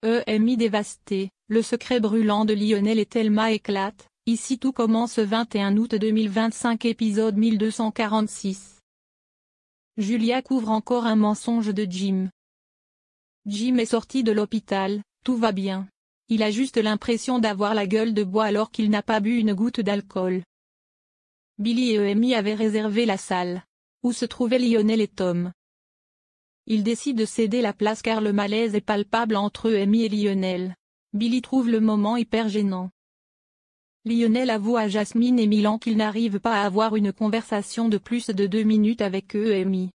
EMI dévasté, le secret brûlant de Lionel et Thelma éclate, ici tout commence 21 août 2025 épisode 1246. Julia couvre encore un mensonge de Jim. Jim est sorti de l'hôpital, tout va bien. Il a juste l'impression d'avoir la gueule de bois alors qu'il n'a pas bu une goutte d'alcool. Billy et EMI avaient réservé la salle, où se trouvaient Lionel et Tom. Ils décident de céder la place car le malaise est palpable entre EMI et Lionel. Billy trouve le moment hyper gênant. Lionel avoue à Jasmine et Milan qu'il n'arrive pas à avoir une conversation de plus de 2 minutes avec EMI.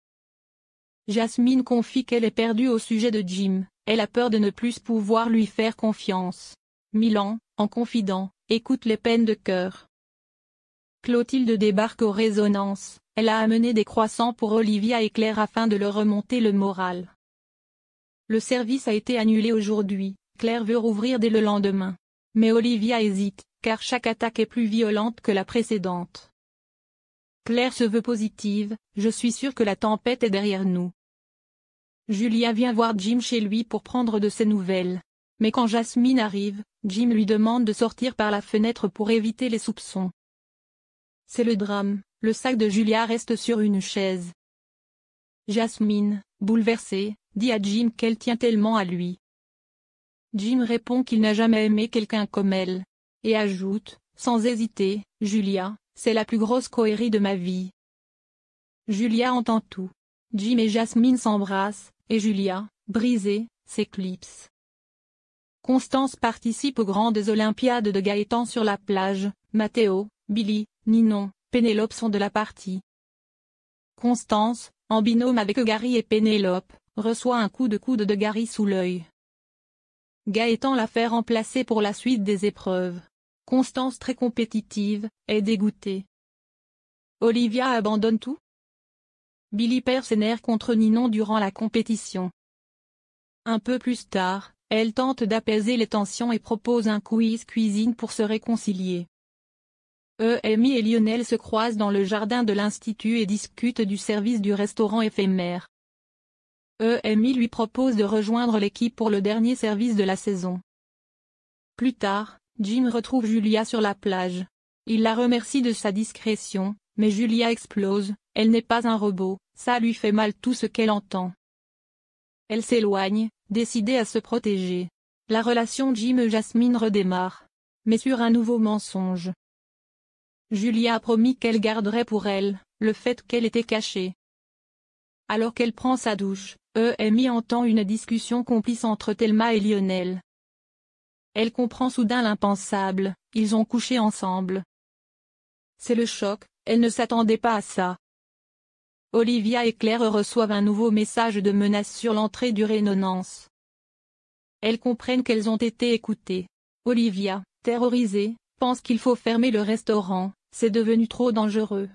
Jasmine confie qu'elle est perdue au sujet de Jim, elle a peur de ne plus pouvoir lui faire confiance. Milan, en confident, écoute les peines de cœur. Clotilde débarque aux résonances, elle a amené des croissants pour Olivia et Claire afin de leur remonter le moral. Le service a été annulé aujourd'hui, Claire veut rouvrir dès le lendemain. Mais Olivia hésite, car chaque attaque est plus violente que la précédente. Claire se veut positive, je suis sûre que la tempête est derrière nous. Julia vient voir Jim chez lui pour prendre de ses nouvelles. Mais quand Jasmine arrive, Jim lui demande de sortir par la fenêtre pour éviter les soupçons. C'est le drame, le sac de Julia reste sur une chaise. Jasmine, bouleversée, dit à Jim qu'elle tient tellement à lui. Jim répond qu'il n'a jamais aimé quelqu'un comme elle. Et ajoute, sans hésiter, Julia, c'est la plus grosse cohérie de ma vie. Julia entend tout. Jim et Jasmine s'embrassent, et Julia, brisée, s'éclipse. Constance participe aux grandes olympiades de Gaëtan sur la plage, Matteo, Billy, Ninon, Pénélope sont de la partie. Constance, en binôme avec Gary et Pénélope, reçoit un coup de coude de Gary sous l'œil. Gaëtan la fait remplacer pour la suite des épreuves. Constance très compétitive, est dégoûtée. Olivia abandonne tout? Billy perd ses nerfs contre Ninon durant la compétition. Un peu plus tard, elle tente d'apaiser les tensions et propose un quiz cuisine pour se réconcilier. EMI et Lionel se croisent dans le jardin de l'institut et discutent du service du restaurant éphémère. EMI lui propose de rejoindre l'équipe pour le dernier service de la saison. Plus tard, Jim retrouve Julia sur la plage. Il la remercie de sa discrétion, mais Julia explose, elle n'est pas un robot, ça lui fait mal tout ce qu'elle entend. Elle s'éloigne, décidée à se protéger. La relation Jim et Jasmine redémarre. Mais sur un nouveau mensonge. Julia a promis qu'elle garderait pour elle, le fait qu'elle était cachée. Alors qu'elle prend sa douche, EMI entend une discussion complice entre Thelma et Lionel. Elle comprend soudain l'impensable, ils ont couché ensemble. C'est le choc, elle ne s'attendait pas à ça. Olivia et Claire reçoivent un nouveau message de menace sur l'entrée du résonance. Elles comprennent qu'elles ont été écoutées. Olivia, terrorisée, pense qu'il faut fermer le restaurant, c'est devenu trop dangereux.